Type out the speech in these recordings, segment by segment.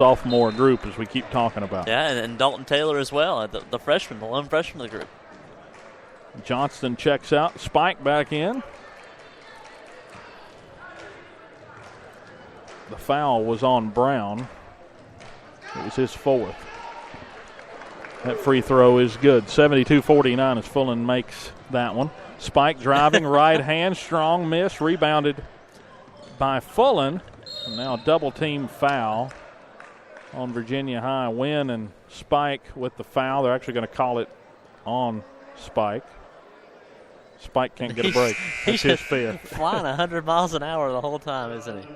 sophomore group, as we keep talking about. Yeah, and Dalton Taylor as well, the freshman, the lone freshman of the group. Johnston checks out. Spike back in. The foul was on Brown. It was his fourth. That free throw is good. 72-49 as Fulton makes that one. Spike driving, right hand, strong miss, rebounded by Fulton. Now double team foul on Virginia High. Wynn and Spike with the foul. They're actually going to call it on Spike. Spike can't get a break. That's his fifth. Flying 100 miles an hour the whole time, isn't he?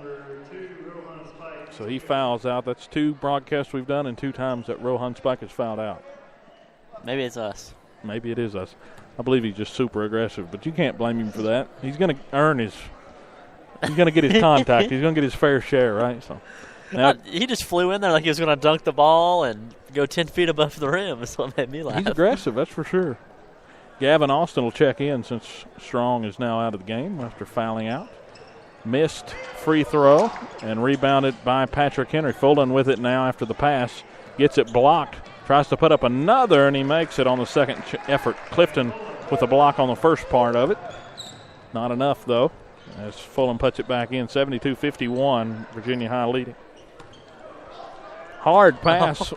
So he fouls out. That's 2 broadcasts we've done and 2 times that Rohan Spike has fouled out. Maybe it's us. Maybe it is us. I believe he's just super aggressive, but you can't blame him for that. He's going to earn his – he's going to get his contact. He's going to get his fair share, right? So now, he just flew in there like he was going to dunk the ball and go 10 feet above the rim. That's what made me laugh. He's aggressive, that's for sure. Gavin Austin will check in since Strong is now out of the game after fouling out. Missed free throw and rebounded by Patrick Henry. Fulton with it now after the pass. Gets it blocked. Tries to put up another, and he makes it on the second effort. Clifton with a block on the first part of it. Not enough, though, as Fulham puts it back in. 72-51, Virginia High leading. Hard pass.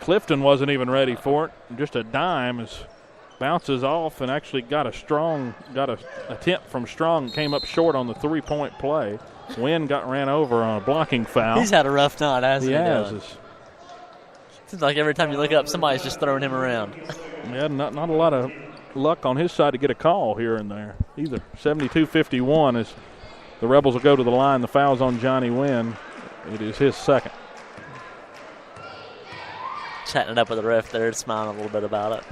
Clifton wasn't even ready for it. Just a dime as bounces off and actually got a attempt from Strong. Came up short on the three-point play. Wynn ran over on a blocking foul. He's had a rough night, hasn't he? He has. Seems like every time you look up, somebody's just throwing him around. Yeah, not a lot of luck on his side to get a call here and there either. 72-51 as the Rebels will go to the line. The foul's on Johnny Wynn. It is his second. Chatting it up with the ref there, smiling a little bit about it.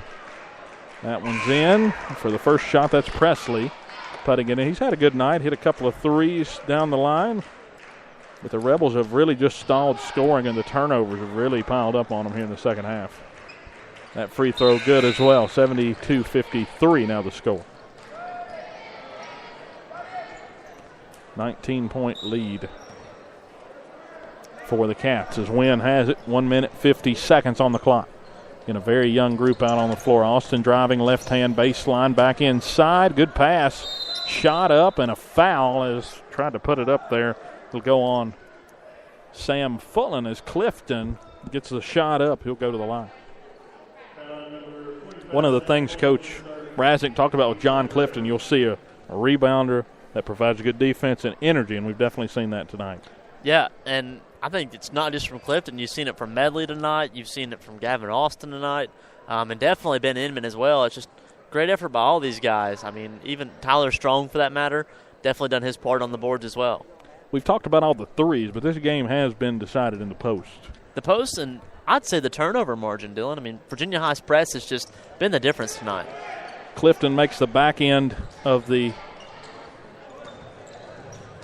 That one's in. For the first shot, that's Presley putting it in. He's had a good night, hit a couple of threes down the line. But the Rebels have really just stalled scoring, and the turnovers have really piled up on them here in the second half. That free throw good as well. 72-53 now the score. 19-point lead for the Cats as Wynn has it. 1 minute, 50 seconds on the clock. In a very young group out on the floor. Austin driving left hand baseline back inside. Good pass. Shot up and a foul as tried to put it up there. It'll go on Sam Fulton as Clifton gets the shot up. He'll go to the line. One of the things Coach Raznick talked about with John Clifton, you'll see a rebounder that provides good defense and energy, and we've definitely seen that tonight. Yeah, and I think it's not just from Clifton. You've seen it from Medley tonight. You've seen it from Gavin Austin tonight, and definitely Ben Inman as well. It's just great effort by all these guys. I mean, even Tyler Strong, for that matter, definitely done his part on the boards as well. We've talked about all the threes, but this game has been decided in the post. The post, and I'd say the turnover margin, Dylan. I mean, Virginia High's press has just been the difference tonight. Clifton makes the back end of the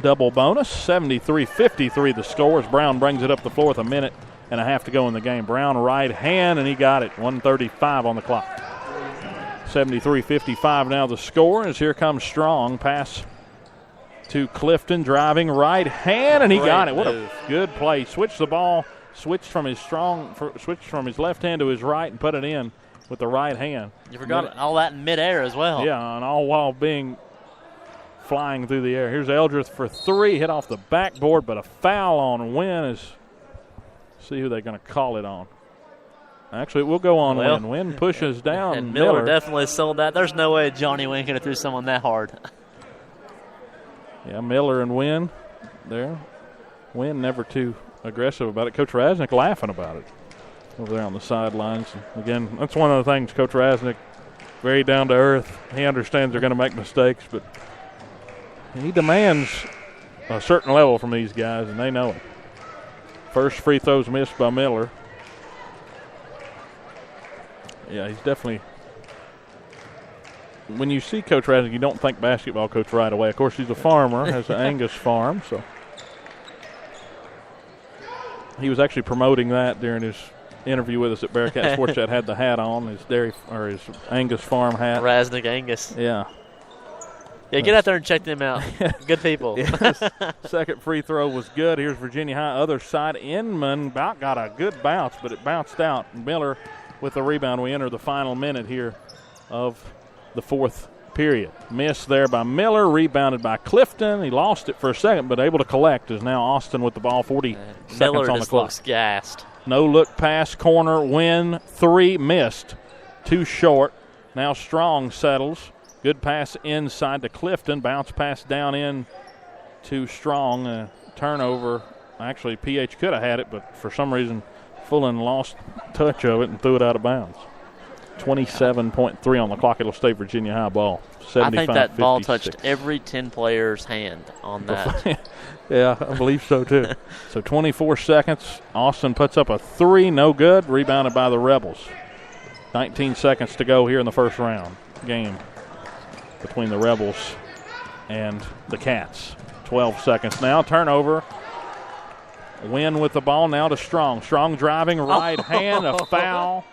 double bonus. 73-53 the score as Brown brings it up the floor with a minute and a half to go in the game. Brown right hand, and he got it. 1:35 on the clock. 73-55 now the score as here comes Strong. Pass to Clifton, driving right hand, and he got it. What a good play. Switched the ball, switched from his left hand to his right and put it in with the right hand. You forgot all that in midair as well. Yeah, and all while flying through the air. Here's Eldrith for three, hit off the backboard, but a foul on Wynn is, see who they're going to call it on. Actually, we'll go on Wynn. Wynn pushes down and Miller definitely sold that. There's no way Johnny Wynn could have threw someone that hard. Yeah, Miller and Wynn there. Wynn never too aggressive about it. Coach Raznick laughing about it over there on the sidelines. And again, that's one of the things Coach Raznick, very down to earth. He understands they're going to make mistakes, but he demands a certain level from these guys, and they know it. First free throw's missed by Miller. Yeah, he's definitely – when you see Coach Raznick, you don't think basketball coach right away. Of course, he's a farmer, has an Angus farm, so he was actually promoting that during his interview with us at Bearcat Sports Chat. Had the hat on, his Angus farm hat. Raznick Angus. Yeah. Yeah, get out there and check them out. Good people. Yes. Second free throw was good. Here's Virginia High, other side. Inman about got a good bounce, but it bounced out. Miller with the rebound. We enter the final minute here of the fourth period. Missed there by Miller, rebounded by Clifton. He lost it for a second, but able to collect is now Austin with the ball. 40 seconds Miller on the just clock. looks gassed. No look pass, corner, win, 3, missed. 2 short. Now Strong settles. Good pass inside to Clifton. Bounce pass down in to Strong. Turnover. Actually, PH could have had it, but for some reason, Fullen lost touch of it and threw it out of bounds. 27.3 on the clock. It'll stay Virginia High ball. I think that ball touched every 10 players' hand on that. Yeah, I believe so, too. So 24 seconds. Austin puts up a 3. No good. Rebounded by the Rebels. 19 seconds to go here in the first round game between the Rebels and the Cats. 12 seconds now. Turnover. Win with the ball now to Strong. Strong driving right hand. A foul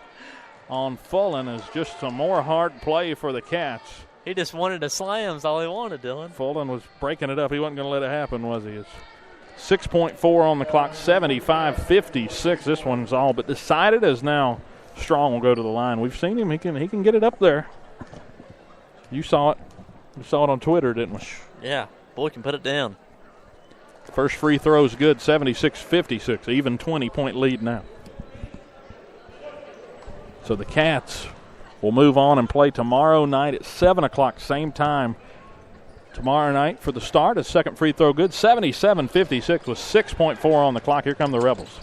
on Fullen is just some more hard play for the Cats. He just wanted to slam. That's all he wanted, Dylan. Fullen was breaking it up. He wasn't going to let it happen, was he? It's 6.4 on the clock, 75-56. This one's all but decided as now Strong will go to the line. We've seen him. He can get it up there. You saw it. We saw it on Twitter, didn't we? Yeah. Boy can put it down. First free throw is good, 76-56. Even 20-point lead now. So the Cats will move on and play tomorrow night at 7 o'clock, same time tomorrow night for the start. A second free throw good, 77-56 with 6.4 on the clock. Here come the Rebels.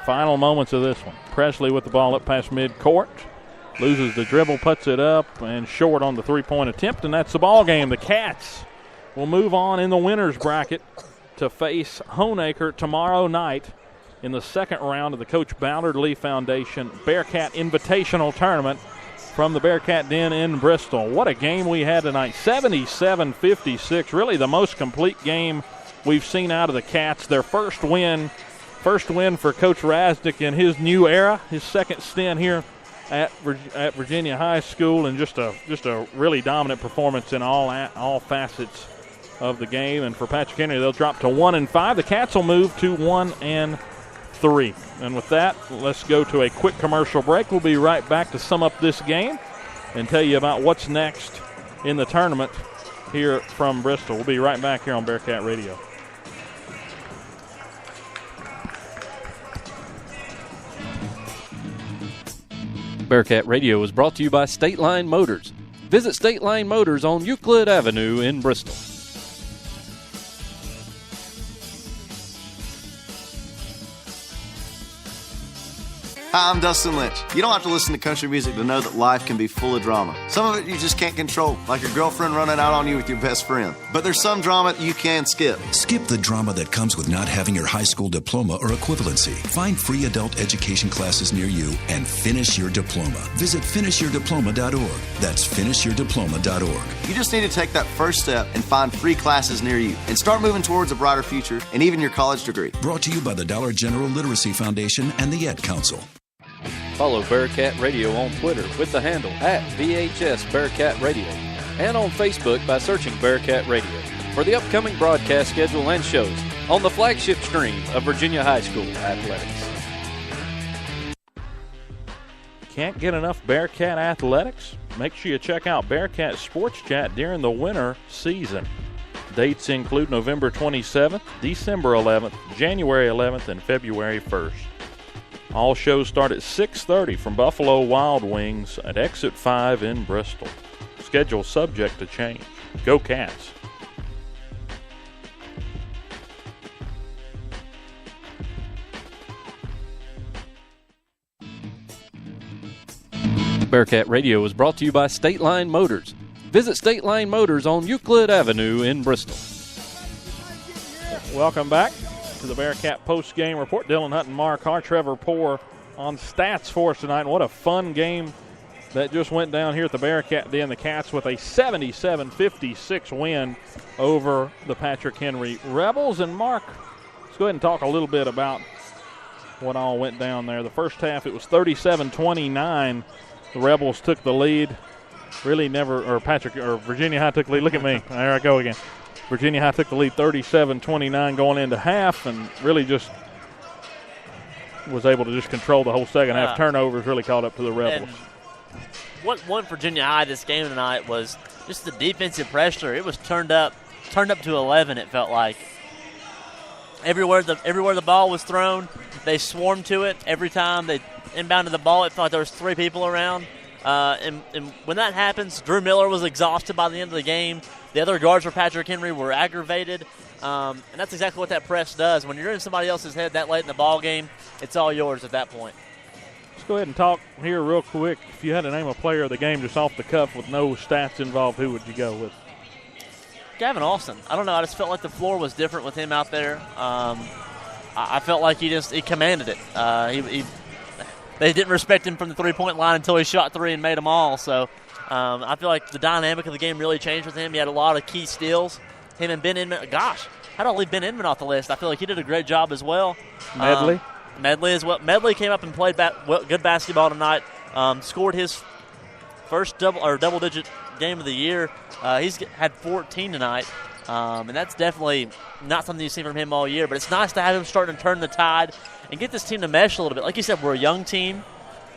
Final moments of this one. Presley with the ball up past midcourt. Loses the dribble, puts it up, and short on the three-point attempt, and that's the ball game. The Cats will move on in the winner's bracket to face Honaker tomorrow night in the second round of the Coach Ballard Lee Foundation Bearcat Invitational Tournament from the Bearcat Den in Bristol. What a game we had tonight. 77-56, really the most complete game we've seen out of the Cats. Their first win for Coach Rasnick in his new era, his second stint here at Virginia High School, and just a really dominant performance in all facets of the game. And for Patrick Henry, they'll drop to 1-5. The Cats will move to 1-3. And with that, let's go to a quick commercial break. We'll be right back to sum up this game and tell you about what's next in the tournament here from Bristol. We'll be right back here on Bearcat Radio. Bearcat Radio is brought to you by State Line Motors. Visit State Line Motors on Euclid Avenue in Bristol. Hi, I'm Dustin Lynch. You don't have to listen to country music to know that life can be full of drama. Some of it you just can't control, like your girlfriend running out on you with your best friend. But there's some drama that you can skip. Skip the drama that comes with not having your high school diploma or equivalency. Find free adult education classes near you and finish your diploma. Visit finishyourdiploma.org. That's finishyourdiploma.org. You just need to take that first step and find free classes near you and start moving towards a brighter future and even your college degree. Brought to you by the Dollar General Literacy Foundation and the Ed Council. Follow Bearcat Radio on Twitter with the handle @VHS Bearcat Radio and on Facebook by searching Bearcat Radio for the upcoming broadcast schedule and shows on the flagship stream of Virginia High School Athletics. Can't get enough Bearcat athletics? Make sure you check out Bearcat Sports Chat during the winter season. Dates include November 27th, December 11th, January 11th, and February 1st. All shows start at 6:30 from Buffalo Wild Wings at Exit 5 in Bristol. Schedule subject to change. Go Cats! Bearcat Radio is brought to you by State Line Motors. Visit State Line Motors on Euclid Avenue in Bristol. Welcome back to the Bearcat post-game report. Dylan Hunt and Mark Hart, Trevor Poore on stats for us tonight. And what a fun game that just went down here at the Bearcat Den. The Cats with a 77-56 win over the Patrick Henry Rebels. And Mark, let's go ahead and talk a little bit about what all went down there. The first half, it was 37-29. The Rebels took the lead really never, or Virginia High took the lead. Look at me. There I go again. Virginia High took the lead 37-29 going into half, and really just was able to just control the whole second half. Turnovers really caught up to the Rebels. What won Virginia High this game tonight was just the defensive pressure. It was turned up to 11, it felt like. Everywhere the ball was thrown, they swarmed to it. Every time they inbounded the ball, it felt like there was 3 people around. And when that happens, Drew Miller was exhausted by the end of the game. The other guards for Patrick Henry were aggravated. And that's exactly what that press does. When you're in somebody else's head that late in the ball game, it's all yours at that point. Let's go ahead and talk here real quick. If you had to name a player of the game just off the cuff with no stats involved, who would you go with? Gavin Austin. I don't know. I just felt like the floor was different with him out there. I felt like he commanded it. They didn't respect him from the three-point line until he shot 3 and made them all. So I feel like the dynamic of the game really changed with him. He had a lot of key steals. Him and Ben Inman. Gosh, how do I leave Ben Inman off the list? I feel like he did a great job as well. Medley as well. Medley came up and played good basketball tonight. Scored his first double-digit game of the year. He's had 14 tonight, and that's definitely not something you've seen from him all year. But it's nice to have him starting to turn the tide and get this team to mesh a little bit. Like you said, we're a young team.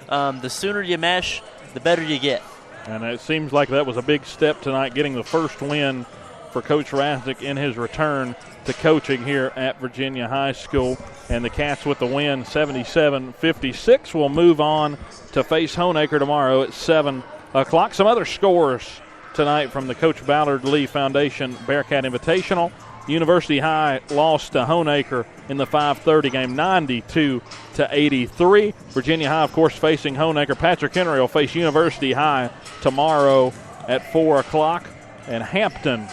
The sooner you mesh, the better you get. And it seems like that was a big step tonight, getting the first win for Coach Rasnick in his return to coaching here at Virginia High School. And the Cats with the win, 77-56, will move on to face Honaker tomorrow at 7 o'clock. Some other scores tonight from the Coach Ballard Lee Foundation Bearcat Invitational. University High lost to Honaker in the 5:30 game, 92-83. Virginia High, of course, facing Honaker. Patrick Henry will face University High tomorrow at 4 o'clock. And Hampton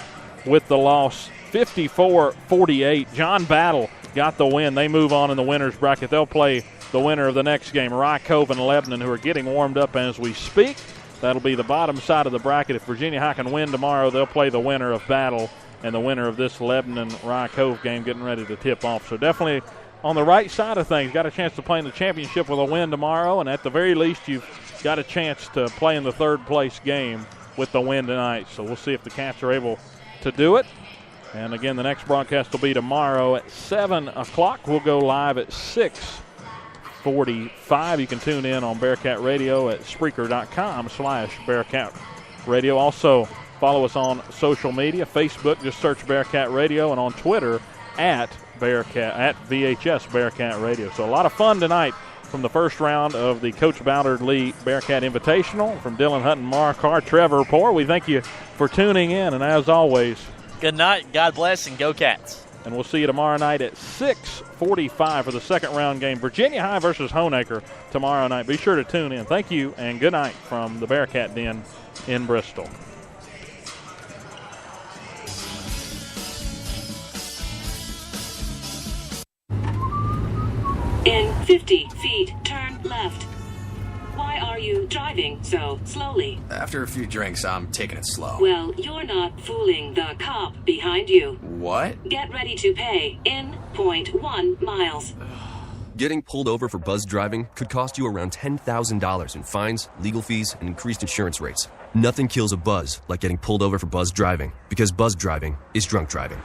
with the loss, 54-48. John Battle got the win. They move on in the winner's bracket. They'll play the winner of the next game, Rye Cove and Lebanon, who are getting warmed up as we speak. That'll be the bottom side of the bracket. If Virginia High can win tomorrow, they'll play the winner of Battle and the winner of this Lebanon-Rye Cove game getting ready to tip off. So definitely on the right side of things. Got a chance to play in the championship with a win tomorrow, and at the very least you've got a chance to play in the third-place game with the win tonight. So we'll see if the Cats are able to do it. And, again, the next broadcast will be tomorrow at 7 o'clock. We'll go live at 6:45. You can tune in on Bearcat Radio at Spreaker.com/Bearcat Radio. Also, follow us on social media. Facebook, just search Bearcat Radio, and on Twitter at VHS Bearcat Radio. So a lot of fun tonight from the first round of the Coach Ballard Lee Bearcat Invitational. From Dylan Hutton, Mark Carr, Trevor Poore, we thank you for tuning in. And as always, good night, God bless, and go Cats. And we'll see you tomorrow night at 6:45 for the second round game. Virginia High versus Honaker tomorrow night. Be sure to tune in. Thank you, and good night from the Bearcat Den in Bristol. In 50 feet, turn left. Why are you driving so slowly? After a few drinks, I'm taking it slow. Well, you're not fooling the cop behind you. What? Get ready to pay in 0.1 miles. Getting pulled over for buzz driving could cost you around $10,000 in fines, legal fees, and increased insurance rates. Nothing kills a buzz like getting pulled over for buzz driving, because buzz driving is drunk driving.